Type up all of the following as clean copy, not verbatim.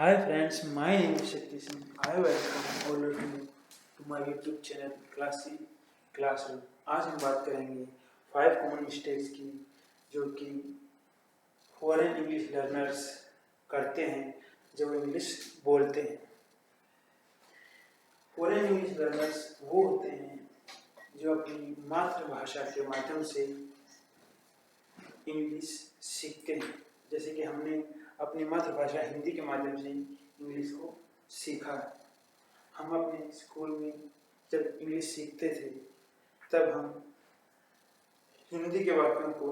Hi friends, my name is Shakti Singh. I welcome all of you to my YouTube channel Classroom. आज हम बात करेंगे 5 common mistakes की जो कि फॉरेन इंग्लिश लर्नर्स करते हैं जब इंग्लिश बोलते हैं। फॉरेन इंग्लिश लर्नर्स वो होते हैं जो अपनी मातृभाषा के माध्यम से इंग्लिश सीखते हैं। जैसे कि हमने अपनी मातृभाषा हिंदी के माध्यम से इंग्लिश को सीखा। हम अपने स्कूल में जब इंग्लिश सीखते थे तब हम हिंदी के वाक्यों को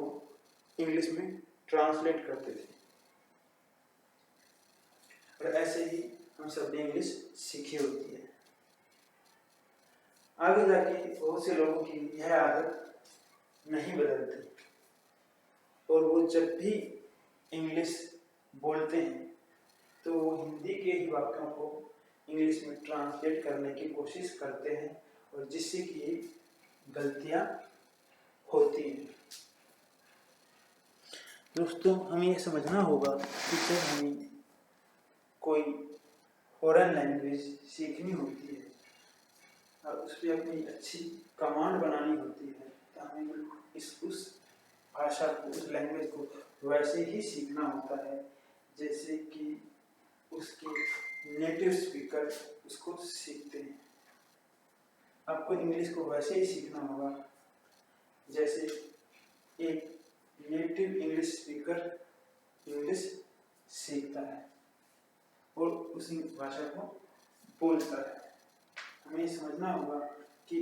इंग्लिश में ट्रांसलेट करते थे और ऐसे ही हम सब ने इंग्लिश सीखी होती है। आगे जाके बहुत से लोगों की यह आदत नहीं बदलती और वो जब भी इंग्लिश बोलते हैं तो वो हिंदी के ही वाक्यों को इंग्लिश में ट्रांसलेट करने की कोशिश करते हैं और जिससे कि गलतियां होती हैं। दोस्तों, हमें यह समझना होगा कि जब हमें कोई फॉरेन लैंग्वेज सीखनी होती है और उस पर अपनी अच्छी कमांड बनानी होती है तो हमें उस भाषा को, उस लैंग्वेज को वैसे ही सीखना होता है जैसे कि उसके नेटिव स्पीकर उसको सीखते हैं। आपको इंग्लिश को वैसे ही सीखना होगा जैसे एक नेटिव इंग्लिश स्पीकर इंग्लिश सीखता है और उसी भाषा को बोलता है। हमें समझना होगा कि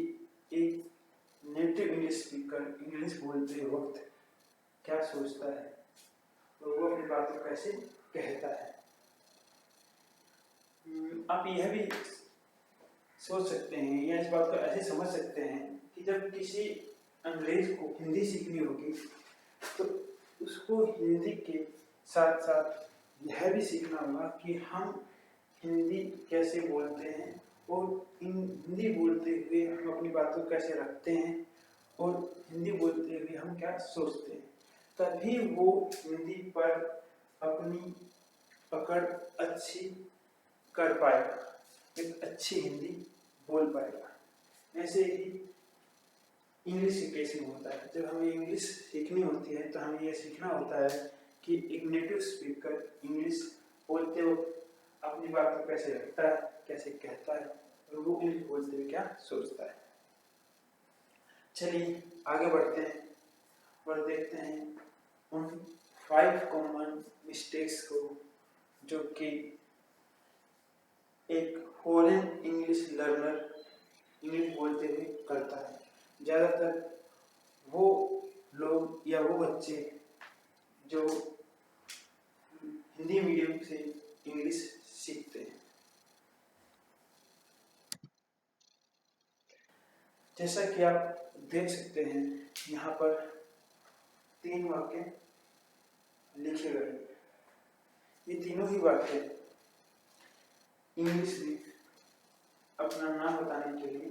एक नेटिव इंग्लिश स्पीकर इंग्लिश बोलते वक्त क्या सोचता है और वो अपनी बात को कैसे कहता है। आप यह भी सोच सकते हैं या इस बात को ऐसे समझ सकते हैं कि जब किसी अंग्रेज को हिंदी सीखनी होगी तो उसको हिंदी के साथ साथ यह भी सीखना होगा कि हम हिंदी कैसे बोलते हैं और हिंदी बोलते हुए हम अपनी बात को कैसे रखते हैं और हिंदी बोलते हुए हम क्या सोचते हैं। तभी वो हिंदी पर अपनी पकड़ अच्छी कर पाएगा, एक अच्छी हिंदी बोल पाएगा। ऐसे ही इंग्लिश के केस में होता है। जब हमें इंग्लिश सीखनी होती है तो हमें यह सीखना होता है कि एक नेटिव स्पीकर इंग्लिश बोलते वक्त अपनी बात को कैसे रखता है, कैसे कहता है और वो इंग्लिश बोलते हुए क्या सोचता है। चलिए आगे बढ़ते हैं और देखते हैं उन 5 कॉमन मिस्टेक्स को जो कि एक फॉरेन इंग्लिश लर्नर इंग्लिश बोलते हुए करता है। ज़्यादातर वो लोग या वो बच्चे जो हिंदी मीडियम से इंग्लिश सीखते हैं। जैसा कि आप देख सकते हैं यहाँ पर 3 वाक्य लिखे गए। ये तीनों ही वाक्य इंग्लिश में अपना नाम बताने के लिए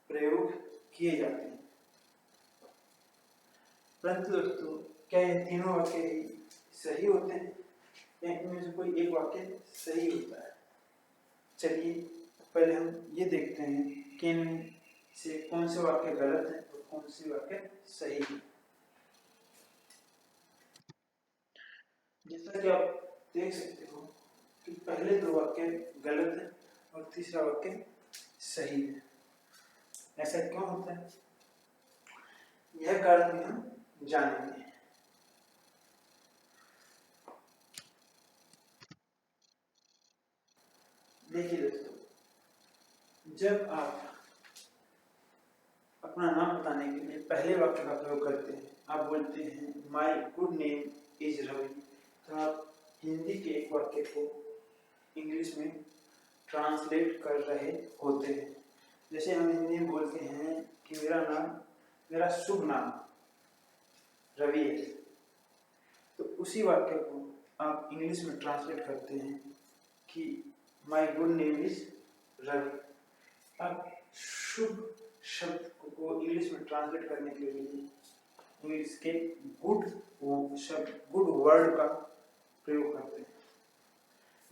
प्रयोग किए जाते हैं। परंतु दोस्तों, क्या ये तीनों वाक्य ही सही होते हैं या इनमें से कोई एक वाक्य सही होता है? चलिए पहले हम ये देखते हैं कि इनमें से कौन से वाक्य गलत है और कौन से वाक्य सही है। जैसा कि आप देख सकते हो कि पहले 2 वाक्य गलत है और तीसरा वाक्य सही है। ऐसा क्यों होता है, यह कारण भी हम जानेंगे। देखिए दोस्तों, जब आप अपना नाम बताने के लिए पहले वाक्य का प्रयोग करते हैं, आप बोलते हैं my good name is Ravi, तो आप हिंदी के एक वाक्य को इंग्लिश में ट्रांसलेट कर रहे होते हैं। जैसे हम हिंदी में बोलते हैं कि मेरा शुभ नाम रवि है, तो उसी वाक्य को आप इंग्लिश में ट्रांसलेट करते हैं कि my good name is Ravi. अब शुभ शब्द को इंग्लिश में ट्रांसलेट करने के लिए इंग्लिश के गुड शब्द, गुड वर्ड का प्रयोग करते हैं।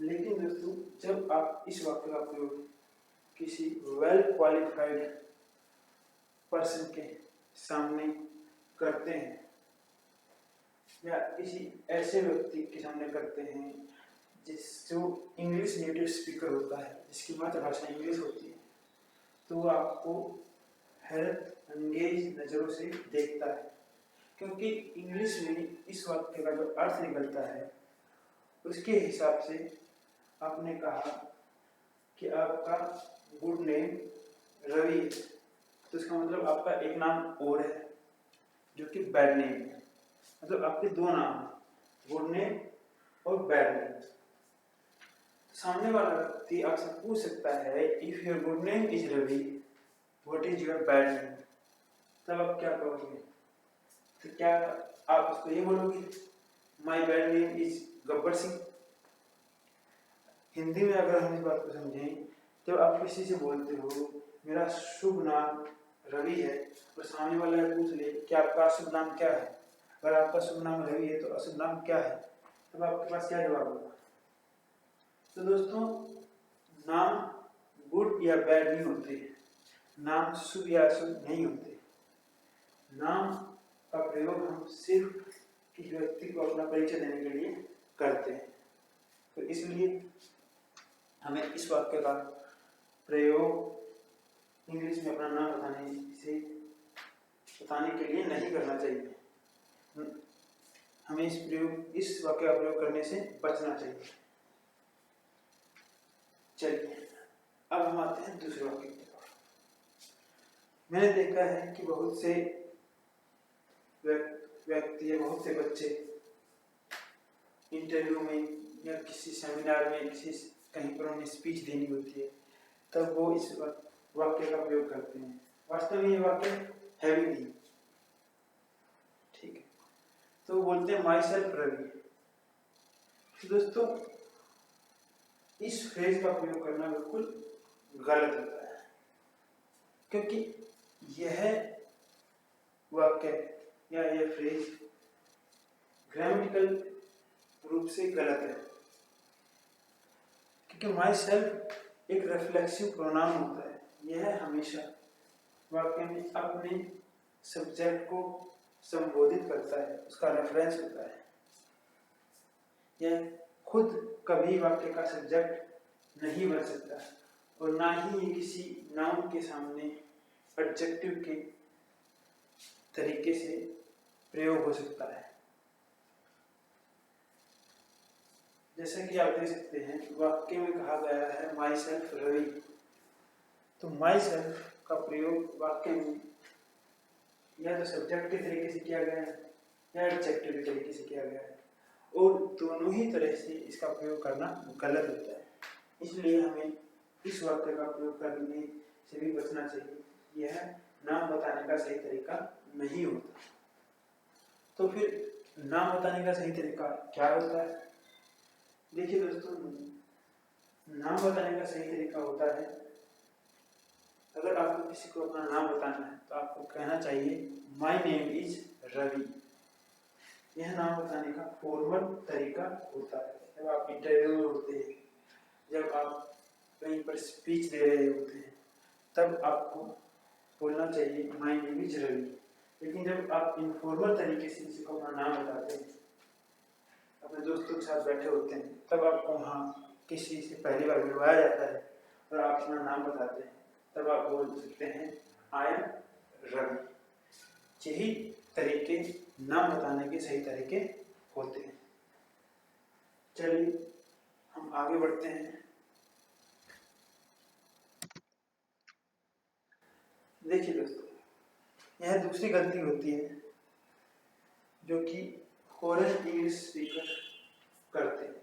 लेकिन दोस्तों जब आप इस वाक्य का प्रयोग किसी वेल क्वालिफाइड पर्सन के सामने करते हैं या किसी ऐसे व्यक्ति के सामने करते हैं जो इंग्लिश नेटिव स्पीकर होता है, जिसकी मातृभाषा इंग्लिश होती है, तो वो आपको हैरत अंगेज नज़रों से देखता है, क्योंकि इंग्लिश में इस वाक्य का जो अर्थ निकलता है उसके हिसाब से आपने कहा कि आपका गुड नेम रवि है, तो इसका मतलब आपका एक नाम और है जो कि बैड नेम है, मतलब आपके दो नाम हैं, गुड नेम और बैड नेम। सामने वाला व्यक्ति आपसे पूछ सकता है if your good name is Ravi what is your bad name, तब आप क्या कहोगे? तो क्या आप उसको ये बोलोगे my bad name is Gabbar Singh? Hindi में अगर हम इस बात को समझें, जब आप किसी से बोलते हो मेरा शुभ नाम रवि है और सामने वाला पूछ ले कि आपका शुभ नाम क्या है, अगर आपका शुभ नाम रवि है तो अशुभ नाम क्या है, तब आपके पास क्या जवाब होगा? तो दोस्तों नाम गुड या बैड नहीं होते, नाम शुभ या अशुभ नहीं होते। नाम का प्रयोग हम सिर्फ किसी व्यक्ति को अपना परिचय देने के लिए करते हैं, तो इसलिए हमें इस वाक्य का प्रयोग इंग्लिश में अपना नाम बताने के लिए नहीं करना चाहिए। हमें इस वाक्य का प्रयोग करने से बचना चाहिए। चलिए अब हम आते हैं दूसरे वाक्य की तरफ। मैंने देखा है कि बहुत से व्यक्ति या बहुत से बच्चे इंटरव्यू में या किसी सेमिनार में कहीं पर उन्हें स्पीच देनी होती है, तब वो इस वाक्य का प्रयोग करते हैं। वास्तव में ये वाक्य है भी नहीं, ठीक है, तो वो बोलते हैं माई सेल्फ रवि। तो दोस्तों इस फ्रेज का प्रयोग करना बिल्कुल गलत होता है, क्योंकि यह वाक्य या यह फ्रेज ग्रामेटिकल रूप से गलत है, क्योंकि माई सेल्फ एक रिफ्लेक्सिव प्रोनाउन होता है। यह हमेशा वाक्य में अपने सब्जेक्ट को संबोधित करता है, उसका रेफरेंस होता है। यह खुद कभी वाक्य का सब्जेक्ट नहीं बन सकता और ना ही ये किसी नाउन के सामने एडजेक्टिव के तरीके से प्रयोग हो सकता है। जैसा कि आप देख सकते हैं वाक्य में कहा गया है माई सेल्फ रवि, तो माई सेल्फ का प्रयोग वाक्य में या तो सब्जेक्ट के तरीके से किया गया है या एडजेक्टिव के तरीके से किया गया है, और दोनों ही तरह से इसका प्रयोग करना गलत होता है। इसलिए हमें इस वाक्य का प्रयोग करने से भी बचना चाहिए। यह नाम बताने का सही तरीका नहीं होता। तो फिर नाम बताने का सही तरीका क्या होता है? देखिए दोस्तों, नाम बताने का सही तरीका होता है, अगर आपको किसी को अपना नाम बताना है तो आपको कहना चाहिए माय नेम इज रवि। यह नाम बताने का फॉर्मल तरीका होता है। जब आप इंटरव्यू में होते हैं, जब आप कहीं पर स्पीच दे रहे होते हैं, तब आपको बोलना चाहिए माय नेम इज रवि। लेकिन जब आप इनफॉर्मल तरीके से किसी को अपना नाम बताते हैं, अपने दोस्तों के साथ बैठे होते हैं, तब आपको वहाँ किसी से पहली बार बुलवाया जाता है और आप अपना नाम बताते हैं, तब आप बोल सकते हैं आई एम रवि। यही तरीके नाम बताने के सही तरीके होते हैं। चलिए हम आगे बढ़ते हैं। देखिए दोस्तों, यह दूसरी गलती होती है जो कि फॉरेन इंग्लिश स्पीकर करते हैं।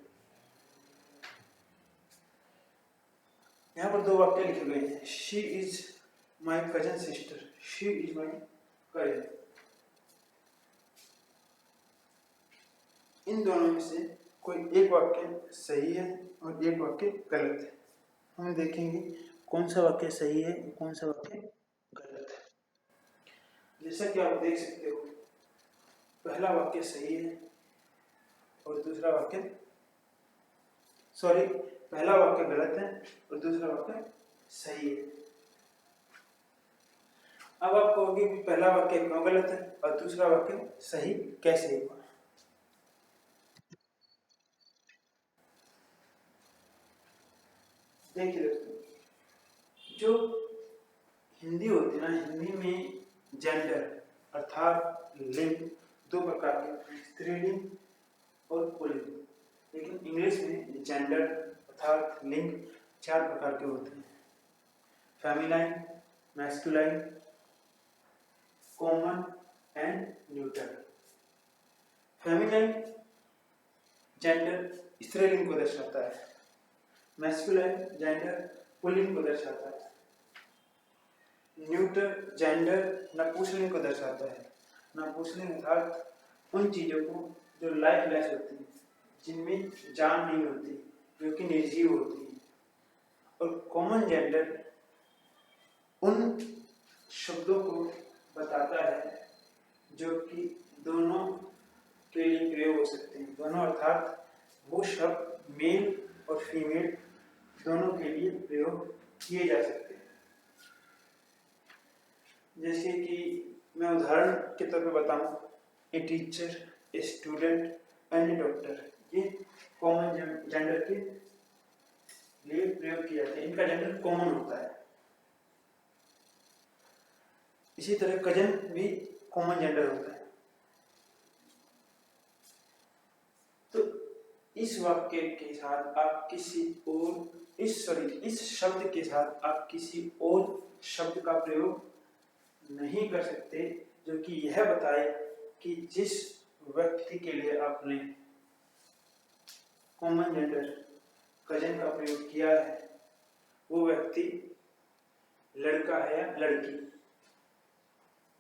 यहाँ पर दो वाक्य लिखे गए हैं, she is my cousin sister, she is my cousin. इन दोनों में से कोई एक वाक्य सही है और एक वाक्य गलत है। हम देखेंगे कौन सा वाक्य सही है और कौन सा वाक्य गलत है। जैसा कि आप देख सकते हो, पहला वाक्य सही है और दूसरा वाक्य सॉरी, पहला वाक्य गलत है और दूसरा वाक्य सही है। अब आप कहोगे कि पहला वाक्य क्यों गलत है और दूसरा वाक्य सही कैसे हुआ? देखिए दोस्तों, जो हिंदी होती है ना, हिंदी में जेंडर अर्थात लिंग दो प्रकार के, स्त्रीलिंग और पुल्लिंग। लेकिन इंग्लिश में जेंडर अर्थात लिंग चार प्रकार के होते हैं: feminine, masculine, common and neutral. Feminine gender स्त्रीलिंग को दर्शाता है, मैस्कुलाइन जेंडर पुल्लिंग को दर्शाता है, न्यूट्रल जेंडर नपुंसकलिंग को दर्शाता है। नपुंसकलिंग अर्थात उन चीजों को जो लाइफलेस होती है, जिनमें जान नहीं होती, जो कि निर्जीव होती है। और कॉमन जेंडर उन शब्दों को बताता है जो कि दोनों के लिए प्रयोग हो सकते हैं। दोनों अर्थात वो शब्द मेल और फीमेल दोनों के लिए प्रयोग किए जा सकते हैं। जैसे कि मैं उदाहरण के तौर पे बताऊं, a teacher, a student and A doctor, ये कॉमन जेंडर के लिए प्रयोग किया जाता है। इनका जेंडर कॉमन होता है। इसी तरह कजन भी कॉमन जेंडर होता है। तो इस वाक्य के साथ आप किसी और इस शब्द के साथ आप किसी और शब्द का प्रयोग नहीं कर सकते जो कि यह बताए कि जिस व्यक्ति के लिए आपने कॉमन जेंडर कजन का प्रयोग किया है वो व्यक्ति लड़का है या लड़की,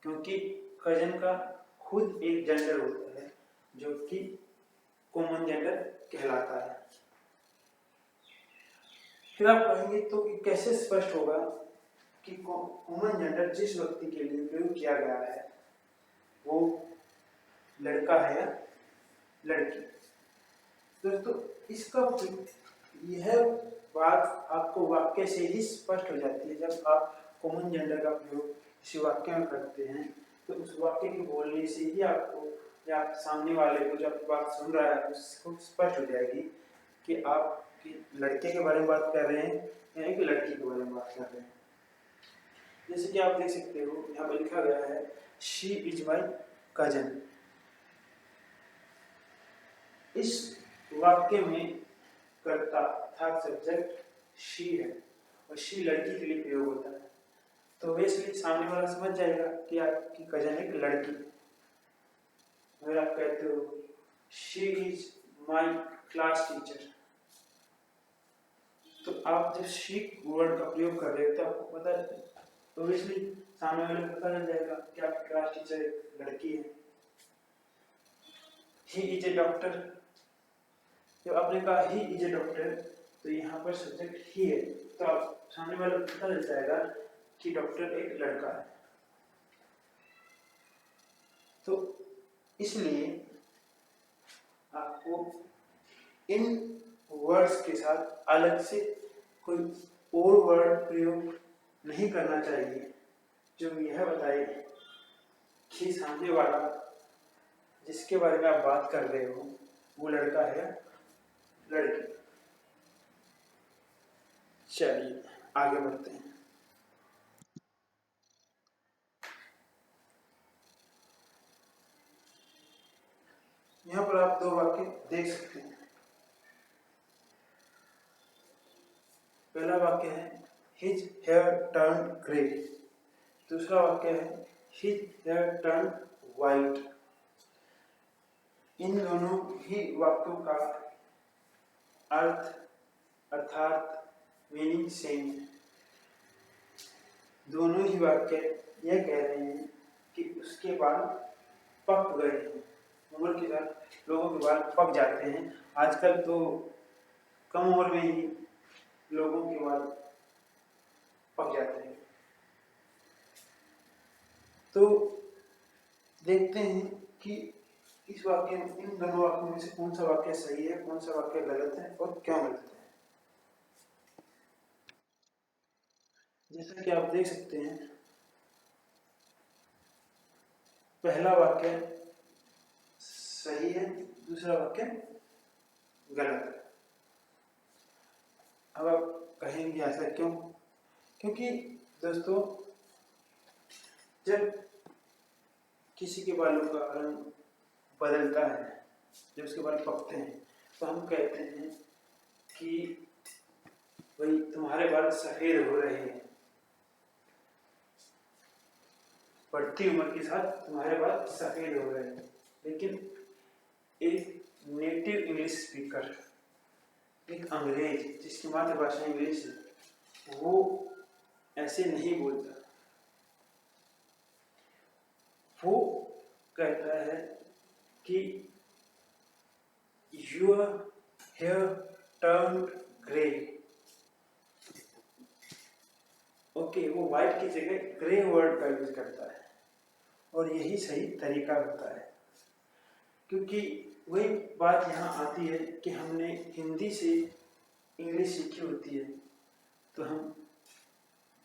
क्योंकि कजन का खुद एक जेंडर होता है जो कि कॉमन जेंडर कहलाता है। फिर आप कहेंगे तो कैसे स्पष्ट होगा कि कॉमन जेंडर जिस व्यक्ति के लिए प्रयोग किया गया है वो लड़का है या लड़की? दोस्तों, इसका यह बात आपको वाक्य से ही स्पष्ट हो जाती है। जब आप कॉमन जेंडर का प्रयोग किसी वाक्य में करते हैं तो उस वाक्य के बोलने से ही आपको या सामने वाले को जब बात सुन रहा है उसको स्पष्ट हो जाएगी कि आप लड़के के बारे में बात कर रहे हैं या एक लड़की के बारे में बात कर रहे हैं। जैसे कि आप देख सकते हो यहाँ पर लिखा गया है शी इज माई कजन। इस वाक्य में कर्ता अर्थात सब्जेक्ट शी है और शी लड़की के लिए प्रयोग होता है। तो वैसे सामने वाला समझ जाएगा कि आपकी कजन एक लड़की। अगर आप कहते हो she is my class teacher, तो आप जब शी वर्ड का प्रयोग कर रहे हो तो आपको पता है, तो ऑब्वियसली सामने वाले को पता चल जाएगा कि आपकी क्लास टीचर एक लड़की है। ही इज ए डॉक्टर, जब आपने कहा ही इज ए डॉक्टर तो यहाँ पर सब्जेक्ट ही है, तो आप सामने वाले को पता चल जाएगा कि डॉक्टर एक लड़का है। तो इसलिए आपको इन वर्ड्स के साथ अलग से कोई और वर्ड प्रयोग नहीं करना चाहिए जो यह बताए कि सामने वाला जिसके बारे में आप बात कर रहे हो वो लड़का है या लड़की। चलिए आगे बढ़ते हैं। यहाँ पर आप दो वाक्य देख सकते हैं। पहला वाक्य है His hair turned grey, दूसरा वाक्य है His hair turned white। इन दोनों ही वाक्यों का अर्थ अर्थात मीनिंग सेम है। दोनों ही वाक्य यह कह रहे हैं कि उसके बाल पक गए हैं। उम्र के साथ लोगों के बाल पक जाते हैं। आजकल तो कम उम्र में ही लोगों के बाल पक जाते हैं। तो देखते हैं कि इस वाक्य इन दोनों वाक्यों में से कौन सा वाक्य सही है, कौन सा वाक्य गलत है और क्यों गलत है। जैसा कि आप देख सकते हैं, पहला वाक्य सही है, दूसरा वाक्य गलत है। अब आप कहेंगे ऐसा क्यों? क्योंकि दोस्तों, जब किसी के बालों का रंग बदलता है, जब उसके बाल पकते हैं, तो हम कहते हैं कि भाई तुम्हारे बाल सफेद हो रहे हैं, बढ़ती उम्र के साथ तुम्हारे बाल सफेद हो रहे हैं। लेकिन एक नेटिव इंग्लिश स्पीकर, एक अंग्रेज जिसकी मातृभाषा इंग्लिश है, वो ऐसे नहीं बोलता। वो कहता है कि your hair turned grey. Okay, वो व्हाइट की जगह ग्रे वर्ड का यूज करता है, और यही सही तरीका होता है। क्योंकि वही बात यहाँ आती है कि हमने हिंदी से इंग्लिश सीखी होती है, तो हम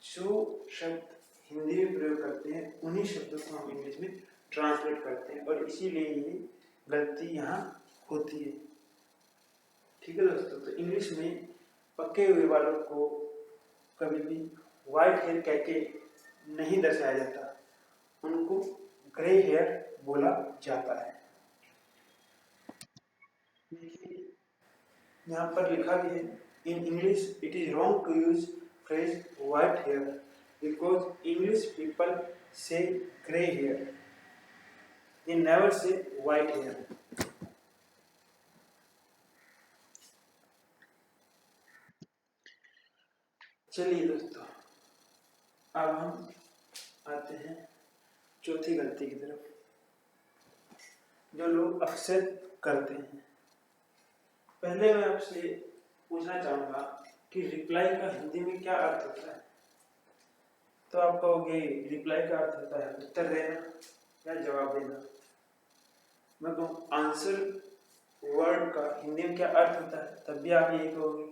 जो शब्द हिंदी में प्रयोग करते हैं उन्हीं शब्दों को हम इंग्लिश में ट्रांसलेट करते हैं, और इसीलिए ये गलती यहाँ होती है। ठीक है दोस्तों, तो इंग्लिश में पके हुए बालों को कभी भी व्हाइट हेयर कह के नहीं दर्शाया जाता, उनको ग्रे हेयर बोला जाता है। यहाँ पर लिखा भी है, in English it is wrong to use phrase white hair because English people say grey hair, they never say white hair. चलिए दोस्तों, अब हम आते हैं चौथी गलती की तरफ, जो लोग अक्सर करते हैं। पहले मैं आपसे पूछना चाहूंगा कि रिप्लाई का हिंदी में क्या अर्थ होता है। तो आप कहोगे रिप्लाई का अर्थ होता है उत्तर देना या जवाब देना। मैं कहूँ आंसर वर्ड का हिंदी में क्या अर्थ होता है, तब भी आप यही कहोगे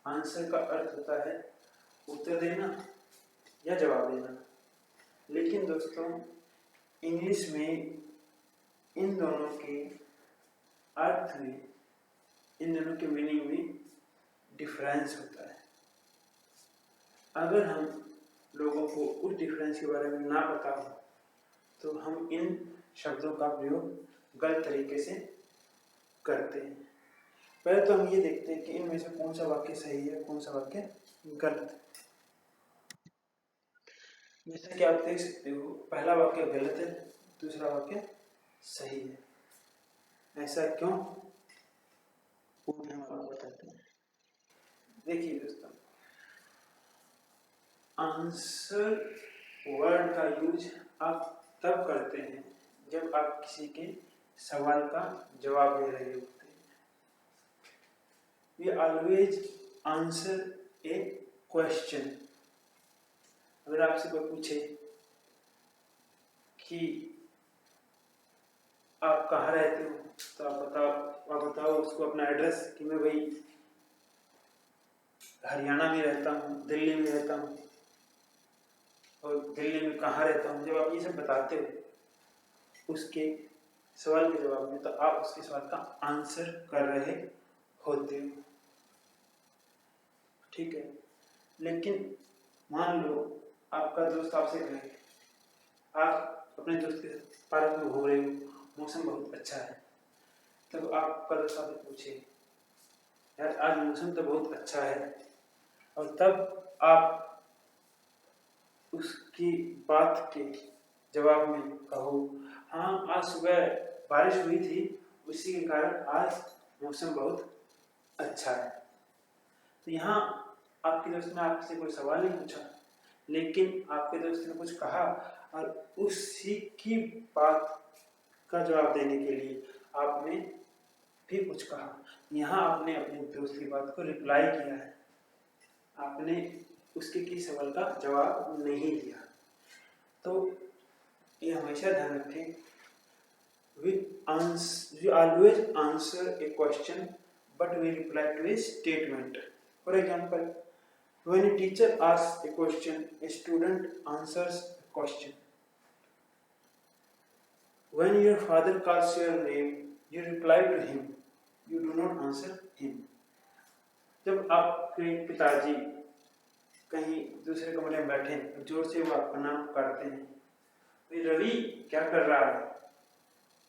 आंसर का अर्थ होता है उत्तर देना या जवाब देना। लेकिन दोस्तों, इंग्लिश में इन दोनों के अर्थ में, इन दोनों के मीनिंग में डिफरेंस होता है। अगर हम लोगों को उस डिफरेंस के बारे में ना पता हो तो हम इन शब्दों का प्रयोग गलत तरीके से करते हैं। पहले तो हम ये देखते हैं कि इनमें से कौन सा वाक्य सही है, कौन सा वाक्य गलत है। जैसा कि आप देख सकते हो, पहला वाक्य गलत है, दूसरा वाक्य सही है। ऐसा क्यों, वो भी हम आपको बताते हैं। देखिए दोस्तों, आंसर वर्ड का यूज आप तब करते हैं जब आप किसी के सवाल का जवाब दे रहे होते हैं। We always answer a question. अगर आपसे कोई पूछे कि आप कहाँ रहते हो, तो आप बताओ उसको अपना एड्रेस कि मैं भाई हरियाणा में रहता हूँ, दिल्ली में रहता हूँ, और दिल्ली में कहाँ रहता हूँ। जब आप ये सब बताते हो उसके सवाल के जवाब में, तो आप उसके सवाल का आंसर कर रहे होते हो। ठीक है, लेकिन मान लो आपका दोस्त आपसे कहे, आप अपने दोस्त के साथ पार्क में घूम रहे हो, मौसम बहुत अच्छा है, तब आपका दोस्त आपसे पूछे यार आज मौसम तो बहुत अच्छा है, और तब आप उसकी बात के जवाब में कहो हाँ आज सुबह बारिश हुई थी, उसी के कारण आज मौसम बहुत अच्छा है। तो यहाँ आपके दोस्त ने आपसे कोई सवाल नहीं पूछा, लेकिन आपके दोस्त ने कुछ कहा और उसी की बात का जवाब देने के लिए आपने भी कुछ कहा। यहाँ आपने अपने दोस्त की बात को रिप्लाई किया है, आपने उसके किसी सवाल का जवाब नहीं दिया। तो ये हमेशा ध्यान रखें we always answer a question, but we reply to a statement. For example, when a teacher asks a question, a student answers a question. When your father calls your name, you reply to him. You do not answer him. जब आपके पिताजी कहीं दूसरे कमरे में बैठे जोर से वो आपका नाम पुकारते हैं, तो रवि क्या कर रहा है,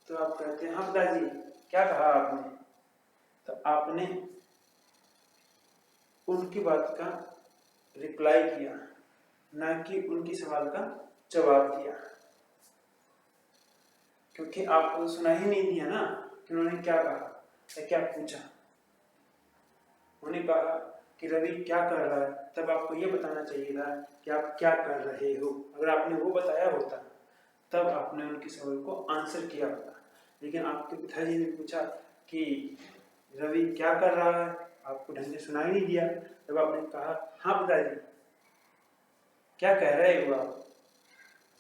तो आप कहते हैं हाँ पिताजी क्या कहा आपने, तो आपने उनकी बात का रिप्लाई किया, ना कि उनकी सवाल का जवाब दिया, क्योंकि आपको सुना ही नहीं दिया ना कि उन्होंने क्या कहा या क्या पूछा। उन्होंने कहा कि रवि क्या कर रहा है, तब आपको ये बताना चाहिए था कि आप क्या कर रहे हो। अगर आपने वो बताया होता तब आपने उनके सवाल को आंसर किया होता। लेकिन आपके पिताजी ने पूछा कि रवि क्या कर रहा है, आपको ढंग से सुना ही नहीं दिया, तब आपने कहा हाँ पिताजी क्या कह रहे हो आप,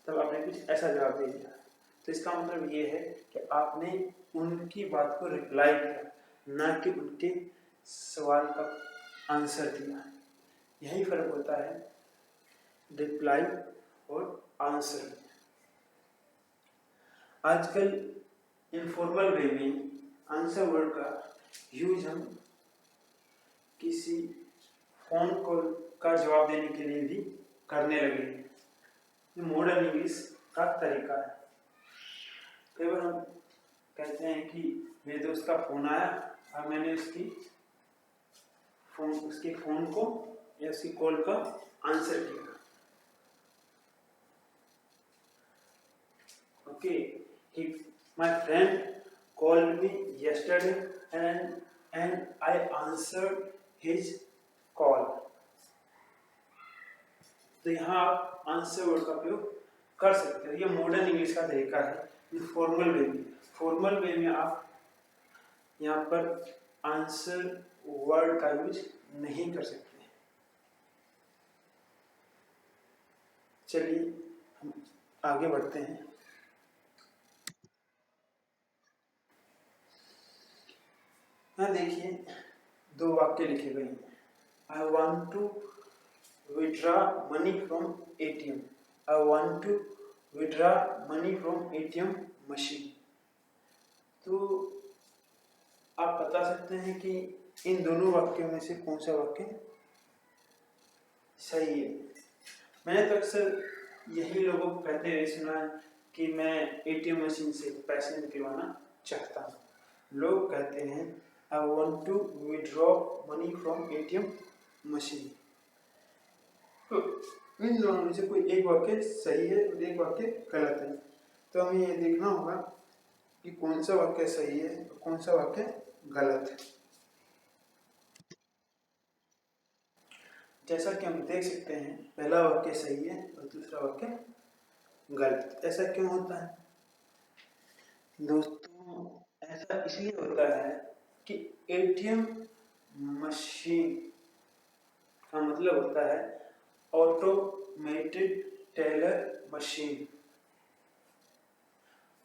तब आपने कुछ ऐसा जवाब दे दिया। तो इसका मतलब ये है कि आपने उनकी बात को रिप्लाई किया, ना कि उनके सवाल का आंसर दिया। यही फर्क होता है रिप्लाई और आंसर। आजकल इनफॉर्मल वे में आंसर वर्ड का यूज हम किसी फोन कॉल का जवाब देने के लिए भी करने लगे हैं। ये मॉडर्न इंग्लिश का तरीका है। कई बार हम कहते हैं कि मेरे दोस्त का फोन आया और मैंने उसके फोन को या उसकी कॉल का आंसर किया। Okay, my friend called me yesterday and I answered his call. तो यहाँ आप आंसर वर्ड का प्रयोग कर सकते हो। ये मॉडर्न इंग्लिश का तरीका है। फॉर्मल वे में, फॉर्मल वे में आप यहाँ पर आंसर वर्ड का यूज नहीं कर सकते। चलिए हम आगे बढ़ते हैं। यहाँ देखिए दो वाक्य लिखे गए हैं। I want to withdraw money from ATM. I want to withdraw money from ATM machine. तो आप बता सकते हैं कि इन दोनों वाक्यों में से कौन सा वाक्य सही है। मैंने तो अक्सर यही लोगों को कहते हुए सुना है कि मैं ATM मशीन से पैसे निकलवाना चाहता हूँ। लोग कहते हैं I want to withdraw money from ATM machine. तो इन दोनों में से कोई एक वाक्य सही है और एक वाक्य गलत है। तो हमें ये देखना होगा कि कौन सा वाक्य सही है और कौन सा वाक्य गलत है। जैसा कि हम देख सकते हैं पहला वाक्य सही है और दूसरा वाक्य गलत। ऐसा क्यों होता है दोस्तों? ऐसा इसलिए होता है कि ATM मशीन का मतलब होता है automated teller machine.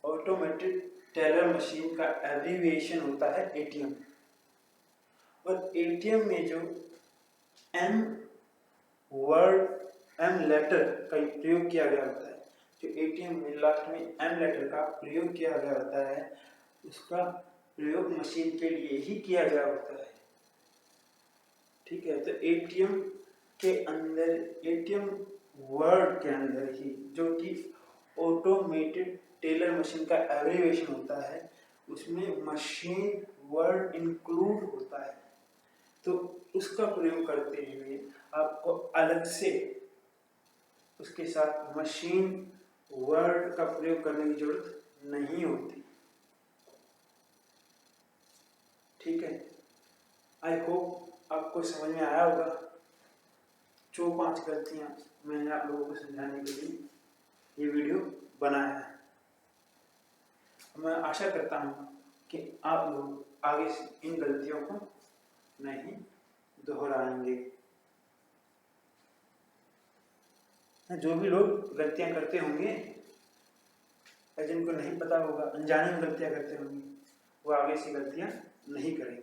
Automated teller machine का एब्रीविएशन होता है ATM। और ATM में जो M वर्ड, M लेटर का प्रयोग किया गया होता है, जो ATM में लास्ट में M लेटर का प्रयोग किया गया होता है, उसका प्रयोग मशीन के लिए ही किया गया होता है। ठीक है, तो ATM के अंदर, ATM वर्ड के अंदर ही जो कि ऑटोमेटेड टेलर मशीन का एब्रीविएशन होता है, उसमें मशीन वर्ड इंक्लूड होता है। तो उसका प्रयोग करते हुए आपको अलग से उसके साथ मशीन वर्ड का प्रयोग करने की जरूरत नहीं होती। ठीक है, आई होप आपको समझ में आया होगा। 4-5 गलतियां मैंने आप लोगों को समझाने के लिए ये वीडियो बनाया है। मैं आशा करता हूं कि आप लोग आगे से इन गलतियों को नहीं दोहराएंगे। जो भी लोग गलतियां करते होंगे और जिनको नहीं पता होगा, अनजाने में गलतियां करते होंगे, वो आगे से गलतियां नहीं करेंगे।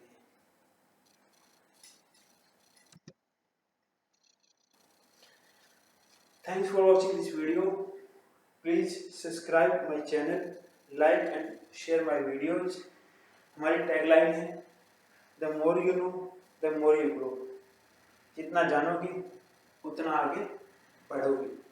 Thanks for watching this video. Please subscribe my channel, like and share my videos. हमारी टैगलाइन है The more you know, the more you grow. जितना जानोगे उतना आगे बढ़ोगे।